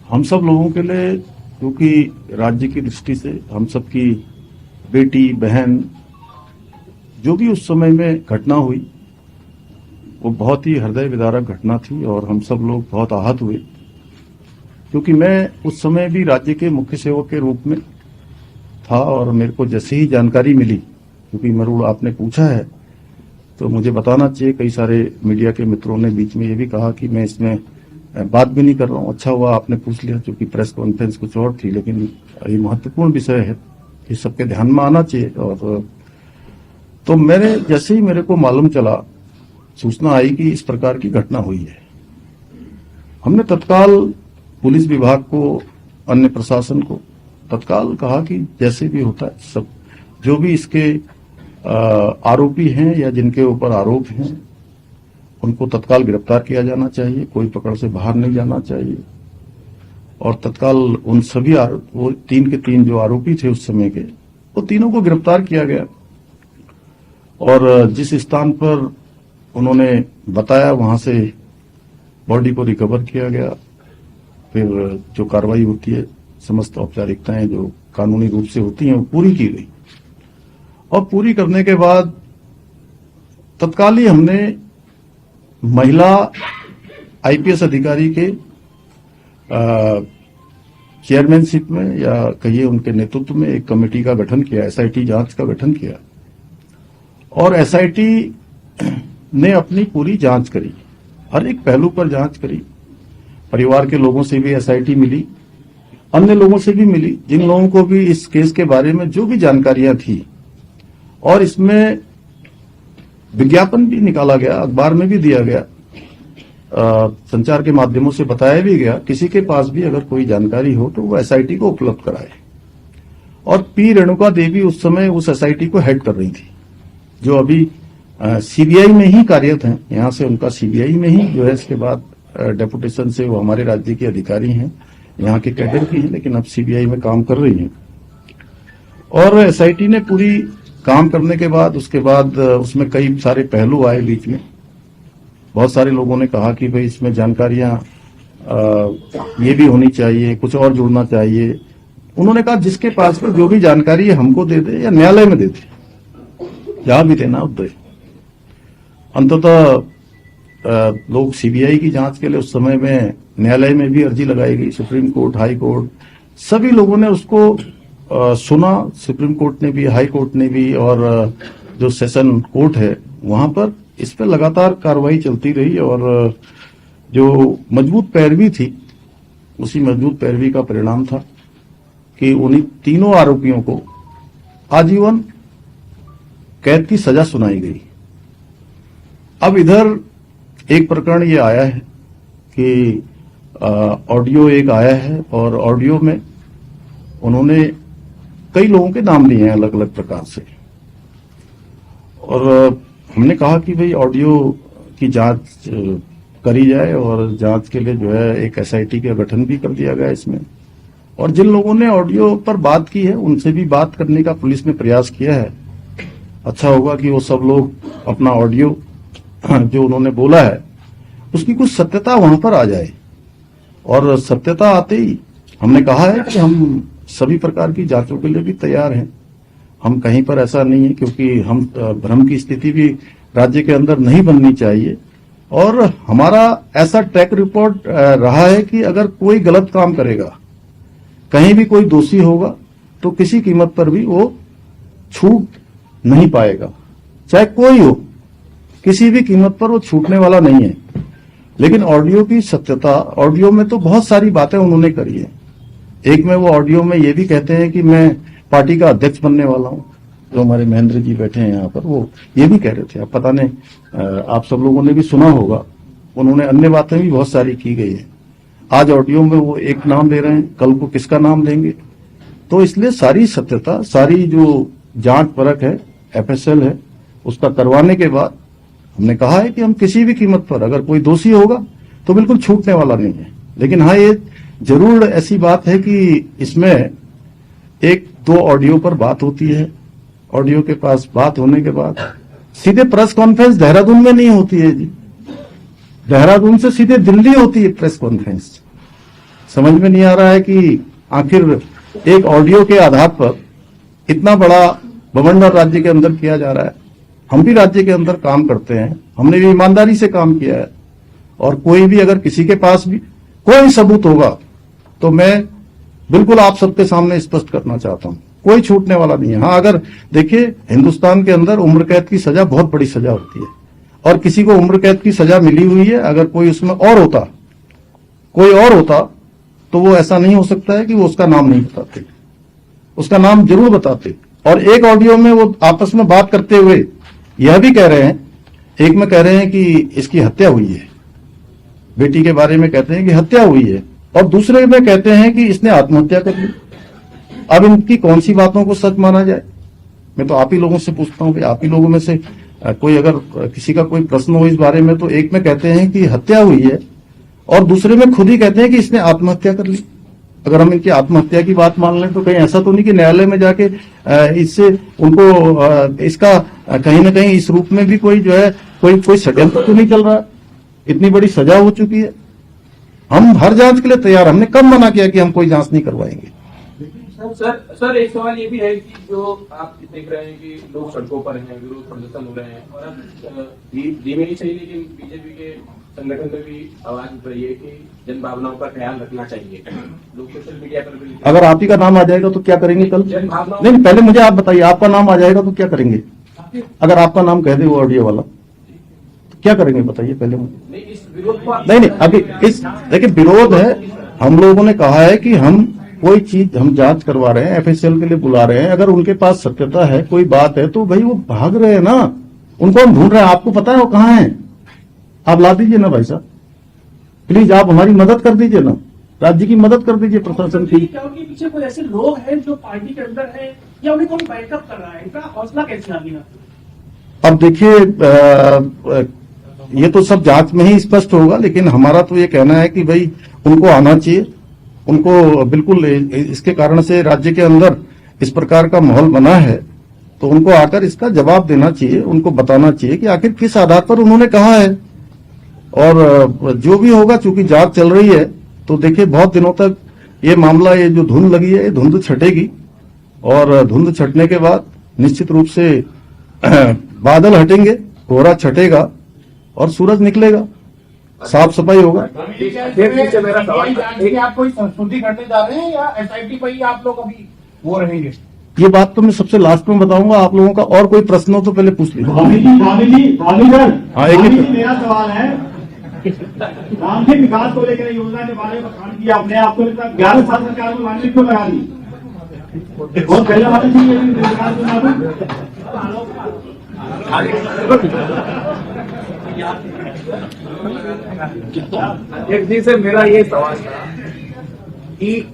हम सब लोगों के लिए, क्योंकि राज्य की दृष्टि से हम सबकी बेटी बहन जो भी उस समय में घटना हुई वो बहुत ही हृदय विदारक घटना थी और हम सब लोग बहुत आहत हुए, क्योंकि मैं उस समय भी राज्य के मुख्य सेवक के रूप में था और मेरे को जैसे ही जानकारी मिली, क्योंकि मरुड़ आपने पूछा है तो मुझे बताना चाहिए, कई सारे मीडिया के मित्रों ने बीच में ये भी कहा कि मैं इसमें बात भी नहीं कर रहा हूं। अच्छा हुआ आपने पूछ लिया, क्योंकि प्रेस कॉन्फ्रेंस कुछ और थी, लेकिन ये महत्वपूर्ण विषय है, ये सबके ध्यान में आना चाहिए। और तो जैसे ही मेरे को मालूम चला, सूचना आई कि इस प्रकार की घटना हुई है, हमने तत्काल पुलिस विभाग को, अन्य प्रशासन को तत्काल कहा कि जैसे भी होता है सब जो भी इसके आरोपी हैं या जिनके ऊपर आरोप हैं उनको तत्काल गिरफ्तार किया जाना चाहिए, कोई पकड़ से बाहर नहीं जाना चाहिए। और तत्काल उन सभी वो 3 के 3 जो आरोपी थे उस समय के, वो तीनों को गिरफ्तार किया गया और जिस स्थान पर उन्होंने बताया वहां से बॉडी को रिकवर किया गया। फिर जो कार्रवाई होती है, समस्त औपचारिकताएं जो कानूनी रूप से होती हैं वो पूरी की गई और पूरी करने के बाद तत्काल ही हमने महिला आईपीएस अधिकारी के चेयरमैनशिप में या कहिए उनके नेतृत्व में एक कमेटी का गठन किया, एसआईटी जांच का गठन किया और एसआईटी ने अपनी पूरी जांच करी, हर एक पहलू पर जांच करी। परिवार के लोगों से भी एसआईटी मिली, अन्य लोगों से भी मिली, जिन लोगों को भी इस केस के बारे में जो भी जानकारियां थी, और इसमें विज्ञापन भी निकाला गया, अखबार में भी दिया गया, संचार के माध्यमों से बताया भी गया, किसी के पास भी अगर कोई जानकारी हो तो वो एसआईटी को उपलब्ध कराए। और पी रेणुका देवी उस समय उस एसआईटी को हेड कर रही थी, जो अभी सीबीआई में ही कार्यरत हैं। यहां से उनका सीबीआई में ही जो है, इसके बाद डेपुटेशन से वो हमारे राज्य के अधिकारी हैं, यहाँ के कैडर की हैं, लेकिन अब सीबीआई में काम कर रही हैं। और एसआईटी ने पूरी काम करने के बाद उसके बाद उसमें कई सारे पहलू आए बीच में। बहुत सारे लोगों ने कहा कि भाई इसमें जानकारियां ये भी होनी चाहिए, कुछ और जुड़ना चाहिए। उन्होंने कहा जिसके पास में जो भी जानकारी है हमको दे दे या न्यायालय में दे दे, जहां भी देना हो दे। अंततः लोग सीबीआई की जांच के लिए उस समय में न्यायालय में भी अर्जी लगाई गई, सुप्रीम कोर्ट, हाई कोर्ट, सभी लोगों ने उसको सुना। सुप्रीम कोर्ट ने भी, हाई कोर्ट ने भी, और जो सेशन कोर्ट है वहां पर इस पर लगातार कार्रवाई चलती रही और जो मजबूत पैरवी थी, उसी मजबूत पैरवी का परिणाम था कि उन्हीं तीनों आरोपियों को आजीवन कैद की सजा सुनाई गई। अब इधर एक प्रकरण ये आया है कि ऑडियो एक आया है और ऑडियो में उन्होंने कई लोगों के नाम लिए हैं अलग अलग प्रकार से, और हमने कहा कि भाई ऑडियो की जांच करी जाए और जांच के लिए जो है एक एसआईटी का गठन भी कर दिया गया इसमें। और जिन लोगों ने ऑडियो पर बात की है उनसे भी बात करने का पुलिस ने प्रयास किया है। अच्छा होगा कि वो सब लोग अपना ऑडियो जो उन्होंने बोला है उसकी कुछ सत्यता वहां पर आ जाए, और सत्यता आते ही हमने कहा है कि हम सभी प्रकार की जांचों के लिए भी तैयार हैं। हम कहीं पर ऐसा नहीं है, क्योंकि हम भ्रम की स्थिति भी राज्य के अंदर नहीं बननी चाहिए। और हमारा ऐसा ट्रैक रिपोर्ट रहा है कि अगर कोई गलत काम करेगा, कहीं भी कोई दोषी होगा, तो किसी कीमत पर भी वो छूट नहीं पाएगा, चाहे कोई हो, किसी भी कीमत पर वो छूटने वाला नहीं है। लेकिन ऑडियो की सत्यता, ऑडियो में तो बहुत सारी बातें उन्होंने करी है। एक में वो ऑडियो में ये भी कहते हैं कि मैं पार्टी का अध्यक्ष बनने वाला हूं, जो हमारे महेंद्र जी बैठे हैं यहाँ पर, वो ये भी कह रहे थे। अब पता नहीं, आप सब लोगों ने भी सुना होगा, उन्होंने अन्य बातें भी बहुत सारी की गई है। आज ऑडियो में वो एक नाम ले रहे हैं, कल को किसका नाम लेंगे। तो इसलिए सारी सत्यता, सारी जो जांच परख है, एफएसएल है, उसका करवाने के बाद हमने कहा है कि हम किसी भी कीमत पर अगर कोई दोषी होगा तो बिल्कुल छूटने वाला नहीं है। लेकिन हाँ, ये जरूर ऐसी बात है कि इसमें 1-2 ऑडियो पर बात होती है। ऑडियो के पास बात होने के बाद सीधे प्रेस कॉन्फ्रेंस देहरादून में नहीं होती है जी, देहरादून से सीधे दिल्ली होती है प्रेस कॉन्फ्रेंस। समझ में नहीं आ रहा है कि आखिर एक ऑडियो के आधार पर इतना बड़ा बवंडर राज्य के अंदर किया जा रहा है। हम भी राज्य के अंदर काम करते हैं, हमने भी ईमानदारी से काम किया है, और कोई भी अगर किसी के पास भी कोई सबूत होगा तो मैं बिल्कुल आप सबके सामने स्पष्ट करना चाहता हूं, कोई छूटने वाला नहीं है। हाँ, अगर देखिए, हिंदुस्तान के अंदर उम्र कैद की सजा बहुत बड़ी सजा होती है, और किसी को उम्र कैद की सजा मिली हुई है, अगर कोई उसमें कोई और होता तो वो ऐसा नहीं हो सकता है कि वो उसका नाम नहीं बताते, उसका नाम जरूर बताते। और एक ऑडियो में वो आपस में बात करते हुए यह भी कह रहे हैं, एक में कह रहे हैं कि इसकी हत्या हुई है, बेटी के बारे में कहते हैं कि हत्या हुई है, और दूसरे में कहते हैं कि इसने आत्महत्या कर ली। अब इनकी कौन सी बातों को सच माना जाए? मैं तो आप ही लोगों से पूछता हूं, आप ही लोगों में से कोई अगर किसी का कोई प्रश्न हो इस बारे में, तो एक में कहते हैं कि हत्या हुई है और दूसरे में खुद ही कहते हैं कि इसने आत्महत्या कर ली। अगर हम इनकी आत्महत्या की बात मान लें तो कहीं ऐसा तो नहीं कि न्यायालय में जाके इससे उनको इसका कहीं ना कहीं इस रूप में भी कोई जो है कोई षड्यंत्र तो नहीं चल रहा? इतनी बड़ी सजा हो चुकी है, हम हर जांच के लिए तैयार। हमने कब मना किया कि हम कोई जांच नहीं करवाएंगे? सर एक सवाल ये भी है कि जो आप देख रहे हैं कि लोग सड़कों पर हैं, विरोध प्रदर्शन हो रहे हैं, और अब धीमे ही सही लेकिन बीजेपी के संगठन में भी आवाज उठ रही है कि जन भावनाओं का ख्याल रखना चाहिए। लोग सोशल मीडिया पर भी, अगर आप ही का नाम आ जाएगा तो क्या करेंगे कल? नहीं, पहले मुझे आप बताइए, आपका नाम आ जाएगा तो क्या करेंगे? अगर आपका नाम कह दे वो ऑडियो वाला तो क्या करेंगे बताइए पहले मुझे। नहीं, अभी इस देखिए, विरोध है, हम लोगों ने कहा है कि हम कोई चीज हम जांच करवा रहे हैं, एफएसएल के लिए बुला रहे हैं। अगर उनके पास सत्यता है, कोई बात है, तो भाई वो भाग रहे हैं ना, उनको हम ढूंढ रहे हैं। आपको पता है वो कहाँ है? आप ला दीजिए ना भाई साहब, प्लीज आप हमारी मदद कर दीजिए ना, राज्य की मदद कर दीजिए, प्रशासन की। क्या उनके पीछे कोई ऐसे लोग हैं जो पार्टी के अंदर है, या उन्हें कोई बैकअप कर रहा है? इनका हौसला कैसे आ गया? अब देखिए, ये तो सब जांच में ही स्पष्ट होगा, लेकिन हमारा तो ये कहना है कि भाई उनको आना चाहिए, उनको बिल्कुल इसके कारण से राज्य के अंदर इस प्रकार का माहौल बना है, तो उनको आकर इसका जवाब देना चाहिए, उनको बताना चाहिए कि आखिर किस आधार पर उन्होंने कहा है। और जो भी होगा, चूंकि जांच चल रही है, तो देखिए बहुत दिनों तक ये मामला, ये जो धुंध लगी है, ये धुंध छटेगी, और धुंध छटने के बाद निश्चित रूप से बादल हटेंगे, कोहरा छटेगा और सूरज निकलेगा, साफ सफाई होगा। आप कोई संस्कृति करने जा रहे हैं या एसआईटी पर ही आप लोग अभी वो रहेंगे? ये बात तो मैं सबसे लास्ट में बताऊंगा आप लोगों का, और कोई प्रश्न हो तो पहले पूछ लीजिए। हाँ, मेरा सवाल है, रामसिंह विकास को लेकर योजना के बारे में बखान किया आपने, आपको 11 साल सरकार में मानने क्यों लगा दी? और पहले वाले जी से मेरा ये सवाल था कि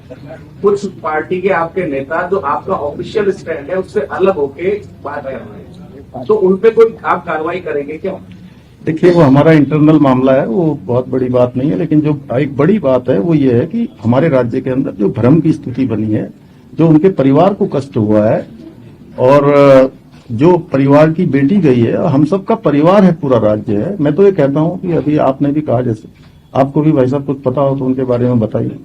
कुछ पार्टी के आपके नेता जो आपका ऑफिशियल स्टैंड है उससे अलग होके बात कर रहे हैं, तो उनपे कोई आप कार्रवाई करेंगे क्या? देखिए, वो हमारा इंटरनल मामला है, वो बहुत बड़ी बात नहीं है, लेकिन जो एक बड़ी बात है वो ये है कि हमारे राज्य के अंदर जो भ्रम की स्थिति बनी है, जो उनके परिवार को कष्ट हुआ है, और जो परिवार की बेटी गई है, हम सबका परिवार है, पूरा राज्य है। मैं तो ये कहता हूं कि अभी आपने भी कहा, जैसे आपको भी भाई साहब कुछ पता हो तो उनके बारे में बताइए,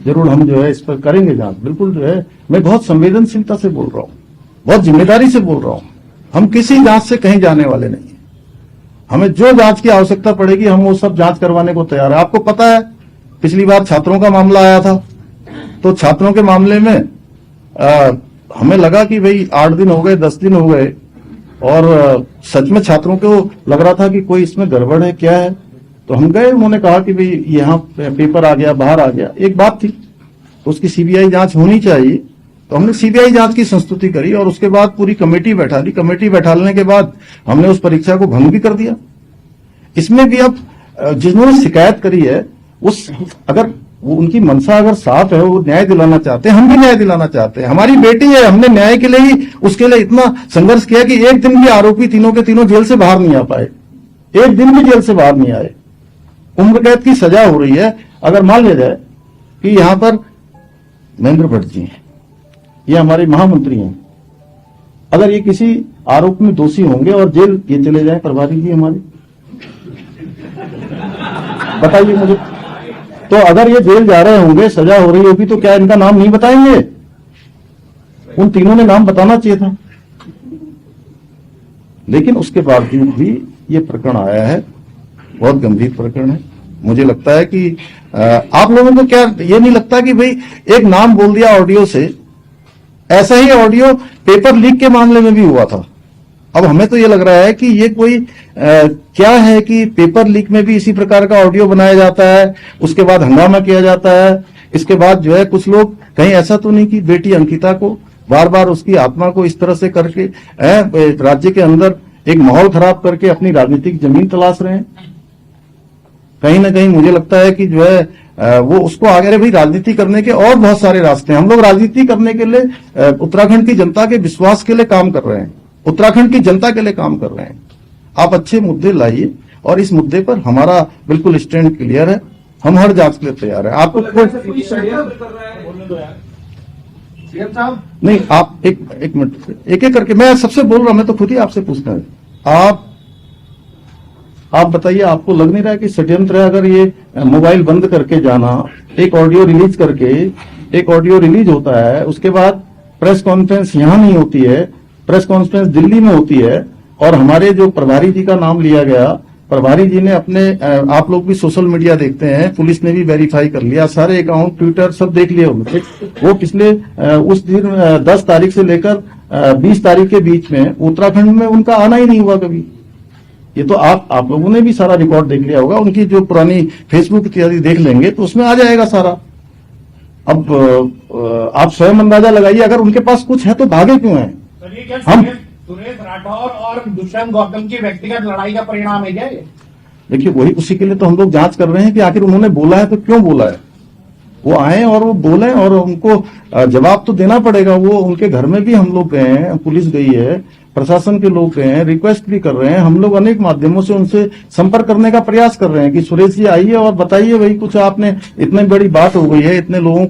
जरूर हम जो है इस पर करेंगे जांच। बिल्कुल जो है, मैं बहुत संवेदनशीलता से बोल रहा हूँ, बहुत जिम्मेदारी से बोल रहा हूँ। हम किसी जांच से कहीं जाने वाले नहीं है, हमें जो जांच की आवश्यकता पड़ेगी हम वो सब जांच करवाने को तैयार है। आपको पता है, पिछली बार छात्रों का मामला आया था, तो छात्रों के मामले में हमें लगा कि भाई 8 दिन हो गए, 10 दिन हो गए, और सच में छात्रों को लग रहा था कि कोई इसमें गड़बड़ है, क्या है। तो हम गए, उन्होंने कहा कि भाई यहाँ पेपर आ गया, बाहर आ गया, एक बात थी, तो उसकी सीबीआई जांच होनी चाहिए। तो हमने सीबीआई जांच की संस्तुति करी, और उसके बाद पूरी कमेटी बैठा दी। कमेटी बैठाने के बाद हमने उस परीक्षा को भंग भी कर दिया। इसमें भी अब जिन्होंने शिकायत करी है, अगर वो उनकी मंशा अगर साफ है, वो न्याय दिलाना चाहते हैं, हम भी न्याय दिलाना चाहते हैं। हमारी बेटी है, हमने न्याय के लिए ही उसके लिए इतना संघर्ष किया कि एक दिन भी आरोपी तीनों के तीनों जेल से बाहर नहीं आ पाए, एक दिन भी जेल से बाहर नहीं आए। उम्र कैद की सजा हो रही है। अगर मान लिया जाए कि यहां पर महेंद्र भट्ट जी हैं, ये हमारे महामंत्री हैं, अगर ये किसी आरोप में दोषी होंगे और जेल ये चले जाए प्रभारी जी हमारे, बताइए मुझे, तो अगर ये जेल जा रहे होंगे, सजा हो रही होगी, तो क्या इनका नाम नहीं बताएंगे? उन तीनों ने नाम बताना चाहिए था। लेकिन उसके बावजूद भी ये प्रकरण आया है, बहुत गंभीर प्रकरण है। मुझे लगता है कि आप लोगों को क्या ये नहीं लगता कि भाई एक नाम बोल दिया ऑडियो से, ऐसा ही ऑडियो पेपर लीक के मामले में भी हुआ था। अब हमें तो ये लग रहा है कि ये कोई क्या है कि पेपर लीक में भी इसी प्रकार का ऑडियो बनाया जाता है, उसके बाद हंगामा किया जाता है। इसके बाद जो है कुछ लोग कहीं ऐसा तो नहीं कि बेटी अंकिता को बार बार उसकी आत्मा को इस तरह से करके राज्य के अंदर एक माहौल खराब करके अपनी राजनीतिक जमीन तलाश रहे हैं। कहीं ना कहीं मुझे लगता है कि जो है वो उसको आगे, अरे भाई राजनीति करने के और बहुत सारे रास्ते हैं। हम लोग राजनीति करने के लिए उत्तराखंड की जनता के विश्वास के लिए काम कर रहे हैं, उत्तराखंड की जनता के लिए काम कर रहे हैं। आप अच्छे मुद्दे लाइए और इस मुद्दे पर हमारा बिल्कुल स्टैंड क्लियर है, हम हर जांच के लिए तैयार है। आपको कोई षड्यंत्र कर रहा है, बोलने दो यार। सीएम साहब, नहीं, आप एक मिनट, एक एक करके मैं सबसे बोल रहा हूं, मैं तो खुद ही आपसे पूछना है। आप बताइए, आपको लग नहीं रहा है कि षड्यंत्र है? अगर ये मोबाइल बंद करके जाना, एक ऑडियो रिलीज करके, एक ऑडियो रिलीज होता है, उसके बाद प्रेस कॉन्फ्रेंस यहां नहीं होती है, प्रेस कॉन्फ्रेंस दिल्ली में होती है, और हमारे जो प्रभारी जी का नाम लिया गया, प्रभारी जी ने अपने, आप लोग भी सोशल मीडिया देखते हैं, पुलिस ने भी वेरीफाई कर लिया, सारे अकाउंट ट्विटर सब देख लिए उनसे। वो पिछले उस दिन 10 तारीख से लेकर 20 तारीख के बीच में उत्तराखंड में उनका आना ही नहीं हुआ कभी। ये तो आप लोगों ने भी सारा रिकॉर्ड देख लिया होगा, उनकी जो पुरानी फेसबुक इत्यादि देख लेंगे तो उसमें आ जाएगा सारा। अब आप स्वयं अंदाजा लगाइए, अगर उनके पास कुछ है तो भागे क्यों है? हम सुरेश राठौर और दुष्यंत गौतम की व्यक्तिगत लड़ाई का परिणाम है क्या ये? देखिए, वही उसी के लिए तो हम लोग जांच कर रहे हैं कि आखिर उन्होंने बोला है तो क्यों बोला है। वो आए और वो बोले और उनको जवाब तो देना पड़ेगा। वो उनके घर में भी हम लोग गए हैं, पुलिस गई है, प्रशासन के लोग गए हैं, रिक्वेस्ट भी कर रहे हैं। हम लोग अनेक माध्यमों से उनसे संपर्क करने का प्रयास कर रहे हैं कि सुरेश जी आइए और बताइए, भाई कुछ आपने, इतनी बड़ी बात हो गई है, इतने लोगों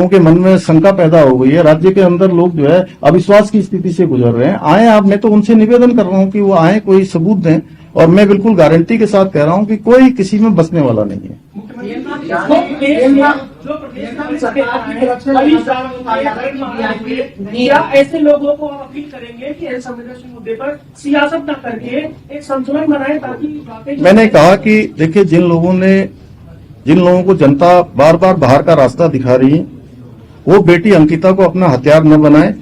के मन में शंका पैदा हो गई है, राज्य के अंदर लोग जो है अविश्वास की स्थिति से गुजर रहे हैं। आए आप, मैं तो उनसे निवेदन कर रहा हूं कि वो आए, कोई सबूत दें, और मैं बिल्कुल गारंटी के साथ कह रहा हूं कि कोई किसी में बचने वाला नहीं है। या ऐसे लोगों को आप अपील करेंगे कि ऐसे संवेदनशील मुद्दे पर सियासत न करके एक संतुलन बनाए, ताकि मैंने कहा कि देखिए, जिन लोगों को जनता बार बार बाहर का रास्ता दिखा रही है, वो बेटी अंकिता को अपना हथियार न बनाए।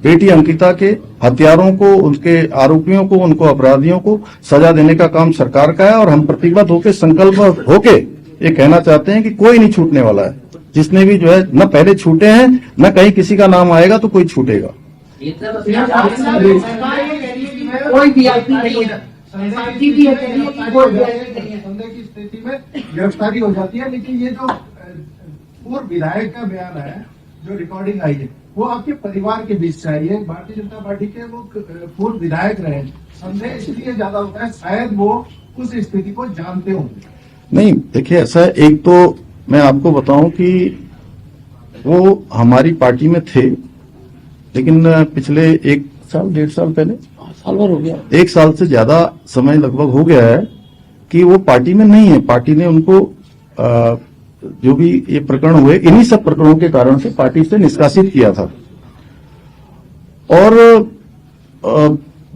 बेटी अंकिता के हत्यारों को, उनके आरोपियों को, उनको अपराधियों को सजा देने का काम सरकार का है, और हम प्रतिबद्ध होकर, संकल्प होके ये कहना चाहते हैं कि कोई नहीं छूटने वाला है। जिसने भी जो है न पहले छूटे हैं, न कहीं किसी का नाम आएगा तो कोई छूटेगा। कोई वीआईपी नहीं है, संदेह की स्थिति में गिरफ्तारी हो जाती है। लेकिन ये जो पूर्व विधायक का बयान है, जो रिकॉर्डिंग आई है, वो आपके परिवार के बीच से आई है। भारतीय जनता पार्टी के वो पूर्व विधायक रहे, संदेह इसलिए ज्यादा होता है, शायद वो उस स्थिति को जानते होंगे। नहीं, देखिए ऐसा है, एक तो मैं आपको बताऊं कि वो हमारी पार्टी में थे, लेकिन पिछले 1 साल 1.5 साल पहले, साल भर हो गया, 1 साल से ज्यादा समय लगभग हो गया है कि वो पार्टी में नहीं है। पार्टी ने उनको जो भी ये प्रकरण हुए, इन्हीं सब प्रकरणों के कारण से पार्टी से निष्कासित किया था। और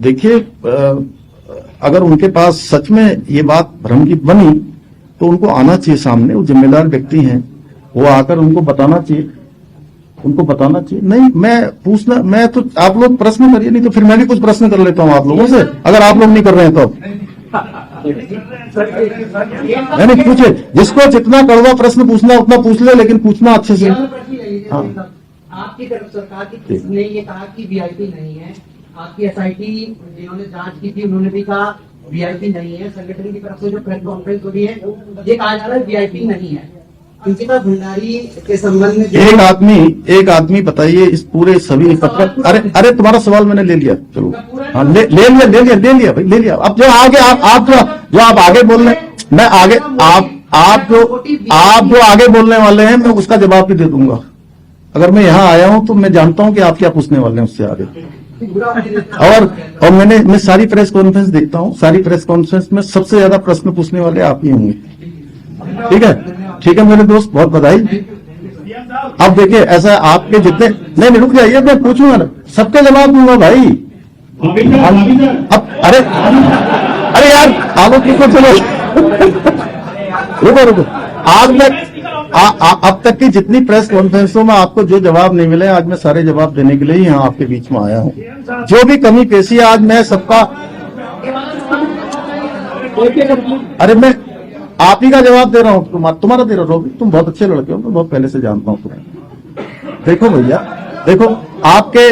देखिए, अगर उनके पास सच में ये बात भ्रम की बनी तो उनको आना चाहिए सामने, वो जिम्मेदार व्यक्ति हैं, वो आकर उनको बताना चाहिए, नहीं मैं तो, आप लोग प्रश्न करिए, नहीं तो फिर मैं भी कुछ प्रश्न कर लेता हूं आप लोगों से, अगर आप लोग नहीं कर रहे हैं तो। नहीं, पूछे, जिसको जितना कड़वा प्रश्न पूछना उतना पूछ ले, लेकिन पूछना अच्छे से। आपकी तरफ सरकार की किसने ये कहा कि वीआईपी नहीं है? आपकी एसआईटी जिन्होंने जांच की थी, उन्होंने भी कहा वीआईपी नहीं है। संगठन की तरफ से जो प्रेस कॉन्फ्रेंस हो रही है, ये कहा जा रहा है वीआईपी नहीं है। अंकिता भंडारी के संबंध में एक आदमी बताइए, इस पूरे सभी पत्र, अरे तुम्हारा सवाल मैंने ले लिया, चलो हाँ, ले लिया भाई, ले लिया। अब जो आगे आप आगे बोल रहे, मैं आगे आप जो आगे बोलने वाले हैं, मैं उसका जवाब भी दे दूंगा। अगर मैं यहाँ आया हूं तो मैं जानता हूं कि आप क्या पूछने वाले हैं उससे आगे। और मैं सारी प्रेस कॉन्फ्रेंस देखता हूं, सारी प्रेस कॉन्फ्रेंस में सबसे ज्यादा प्रश्न पूछने वाले आप ही होंगे, ठीक है। ठीक है मेरे दोस्त, बहुत बधाई। सीएम साहब अब देखिए ऐसा आपके जितने नहीं रुक जाइए, मैं पूछूंगा ना, सबके जवाब दूंगा भाई। भाभी सर अब अरे यार आलोक रुको, चलो रुको आज तक अब तक की जितनी प्रेस कॉन्फ्रेंसों में आपको जो जवाब नहीं मिले, आज मैं सारे जवाब देने के लिए ही यहाँ आपके बीच में आया हूँ। जो भी कमी पेशी है आज मैं सबका, अरे मैं आप ही का जवाब दे रहा हूँ, तुम्हारा दे रहा हूँ। तुम बहुत अच्छे लड़के हो, मैं बहुत पहले से जानता हूँ तुम्हें। देखो भैया, देखो आपके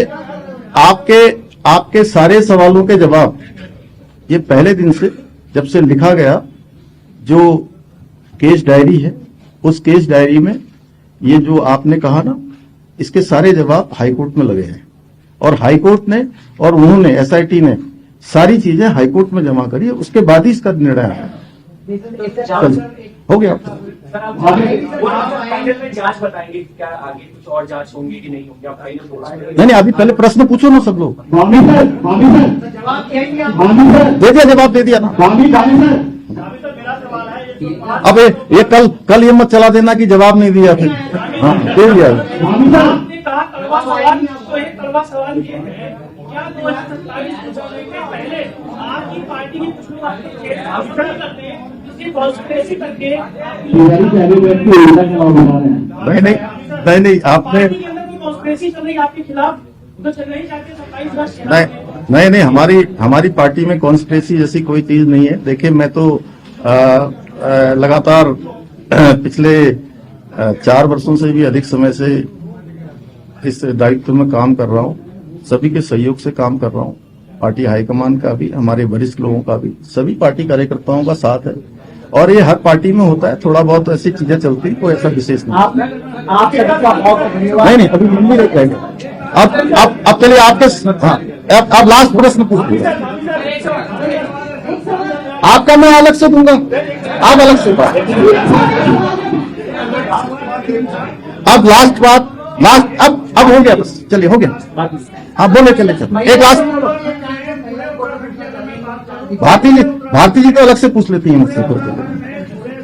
आपके आपके सारे सवालों के जवाब ये पहले दिन से जब से लिखा गया, जो केस डायरी है उस केस डायरी में ये जो आपने कहा ना, इसके सारे जवाब हाईकोर्ट में लगे हैं। और हाईकोर्ट ने और उन्होंने एसआईटी ने सारी चीजें हाईकोर्ट में जमा करी है, उसके बाद ही इसका निर्णय आया। चलिए, हो गया। फाइनल में जांच बताएंगे, क्या आगे कुछ और जांच होंगी कि नहीं होंगी? आप फाइनल बोला नहीं अभी पहले प्रश्न पूछो ना सब लोग। भाभी सर जवाब क्या है आप? भाभी सर दे दिया, जवाब दे दिया ना। भाभी सर मेरा सवाल है अब ये कल ये मत चला देना कि जवाब नहीं दिया फिर। हाँ दे दिया। भाभी सर आपने कहा कड़वा सवाल, तो एक कड़वा सवाल ये है, क्या 2027 चुनाव के पहले आपकी पार्टी की कुछ लोग आपके खेल करते हैं, इसकी कॉन्स्पिरेसी करके नहीं आपने पार्टी के अंदर कोई कॉन्स्पिरेसी चल रही है आपके खिलाफ, तो चल रही चाहते 27 नहीं हमारी पार्टी में कॉन्स्पिरेसी जैसी कोई चीज नहीं है। देखिए मैं तो लगातार पिछले 4 वर्षों से भी अधिक समय से इस दायित्व में काम कर रहा हूं, सभी के सहयोग से काम कर रहा हूं। पार्टी हाईकमान का भी, हमारे वरिष्ठ लोगों का भी, सभी पार्टी कार्यकर्ताओं का साथ है। और ये हर पार्टी में होता है, थोड़ा बहुत ऐसी चीजें चलती, कोई ऐसा विशेष नहीं। नहीं अभी मंदिर रख जाएंगे। अब चलिए आपके, हाँ आप लास्ट प्रश्न पूछिए। आपका मैं अलग से दूंगा, आप अलग से बात। अब लास्ट बात, अब हो गया, बस चलिए हो गया। आप बोले चले एक लास्ट। भारती जी तो अलग से पूछ लेती है मुझसे।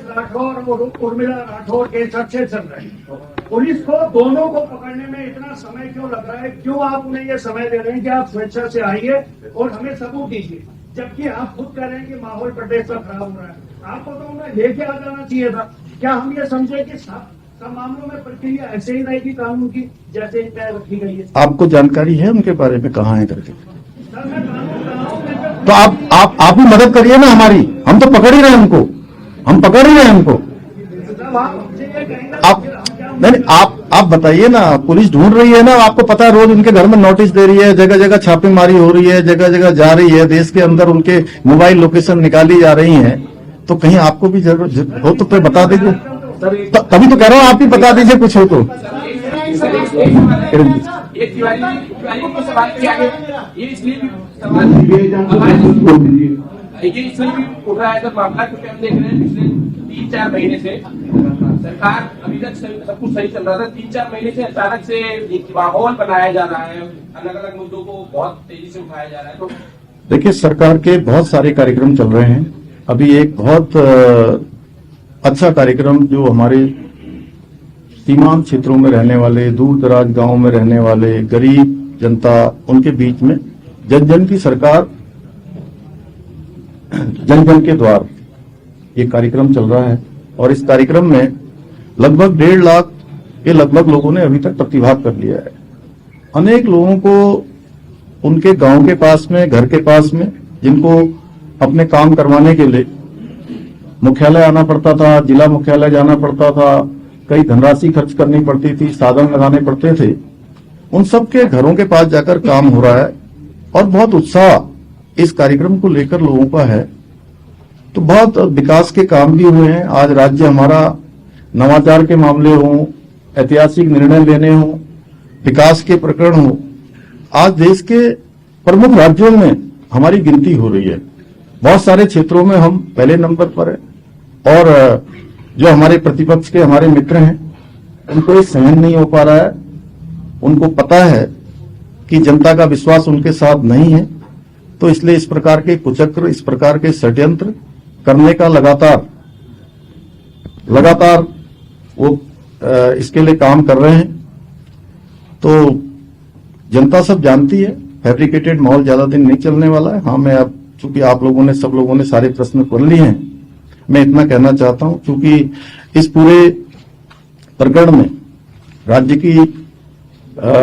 राठौर और उर्मिला राठौर के चर्चे चल रहे हैं। पुलिस को दोनों को पकड़ने में इतना समय क्यों लग रहा है? क्यों आप उन्हें ये समय दे रहे हैं कि आप स्वेच्छा से आइए और हमें सबूत दीजिए, जबकि आप खुद कह रहे हैं कि माहौल प्रदेश का खराब हो रहा है? आपको तो उन्हें लेके आ जाना चाहिए था। क्या हम ये समझे कि सब मामलों में प्रक्रिया ऐसे ही रहेगी कानून की जैसे तय रखी गई है? आपको जानकारी है उनके बारे में, कहाँ है करके? सर मैं कानून कर रहा हूं, तो आप भी मदद करिए ना हमारी। हम तो पकड़ ही रहे हैं उनको, हम पकड़ ही रहे हैं उनको। आप नहीं आप बताइए ना, पुलिस ढूंढ रही है ना, आपको पता है रोज उनके घर में नोटिस दे रही है, जगह जगह छापेमारी हो रही है, जगह जगह जा रही है, देश के अंदर उनके मोबाइल लोकेशन निकाली जा रही है। तो कहीं आपको भी जरूरत हो तो फिर बता दीजिए। तभी तो कह रहा हूँ आप ही बता दीजिए कुछ हो तो। एक तिवारी को सवाल किया गया, ये इसलिए भी उठ रहा है तो मामला, क्योंकि हम देख रहे हैं पिछले 3-4 महीने से सरकार अभी तक सब कुछ सही चल रहा था, 3-4 महीने से अचानक से एक माहौल बनाया जा रहा है, अलग अलग मुद्दों को बहुत तेजी से उठाया जा रहा है। तो देखिए सरकार के बहुत सारे कार्यक्रम चल रहे हैं। अभी एक बहुत अच्छा कार्यक्रम जो हमारे सीमांत क्षेत्रों में रहने वाले, दूर दराज गांवों में रहने वाले गरीब जनता, उनके बीच में जन जन की सरकार, जन जन के द्वार, ये कार्यक्रम चल रहा है। और इस कार्यक्रम में लगभग 1.5 लाख के लगभग लोगों ने अभी तक प्रतिभाग कर लिया है। अनेक लोगों को उनके गांव के पास में, घर के पास में, जिनको अपने काम करवाने के लिए मुख्यालय आना पड़ता था, जिला मुख्यालय जाना पड़ता था, कई धनराशि खर्च करनी पड़ती थी, साधन लगाने पड़ते थे, उन सबके घरों के पास जाकर काम हो रहा है। और बहुत उत्साह इस कार्यक्रम को लेकर लोगों का है। तो बहुत विकास के काम भी हुए हैं। आज राज्य हमारा नवाचार के मामले हों, ऐतिहासिक निर्णय लेने हों, विकास के प्रकरण हों, आज देश के प्रमुख राज्यों में हमारी गिनती हो रही है। बहुत सारे क्षेत्रों में हम पहले नंबर पर हैं। और जो हमारे प्रतिपक्ष के हमारे मित्र हैं, उनको ये सहन नहीं हो पा रहा है। उनको पता है कि जनता का विश्वास उनके साथ नहीं है, तो इसलिए इस प्रकार के कुचक्र, इस प्रकार के षड्यंत्र करने का लगातार वो इसके लिए काम कर रहे हैं। तो जनता सब जानती है, फैब्रिकेटेड माहौल ज्यादा दिन नहीं चलने वाला है। हाँ, मैं अब चूंकि आप लोगों ने, सब लोगों ने सारे प्रश्न पढ़ लिए हैं, मैं इतना कहना चाहता हूं, चूंकि इस पूरे प्रकरण में राज्य की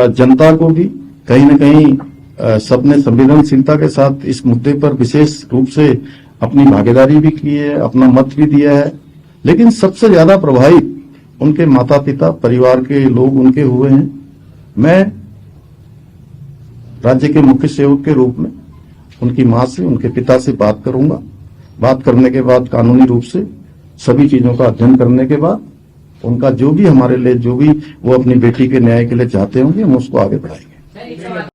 जनता को भी कहीं न कहीं सबने संवेदनशीलता के साथ इस मुद्दे पर विशेष रूप से अपनी भागीदारी भी की है, अपना मत भी दिया है। लेकिन सबसे ज्यादा प्रभावित उनके माता पिता, परिवार के लोग उनके हुए हैं। मैं राज्य के मुख्य सेवक के रूप में उनकी मां से, उनके पिता से बात करूंगा। बात करने के बाद कानूनी रूप से सभी चीजों का अध्ययन करने के बाद उनका जो भी हमारे लिए, जो भी वो अपनी बेटी के न्याय के लिए चाहते होंगे, हम उसको आगे बढ़ाएंगे।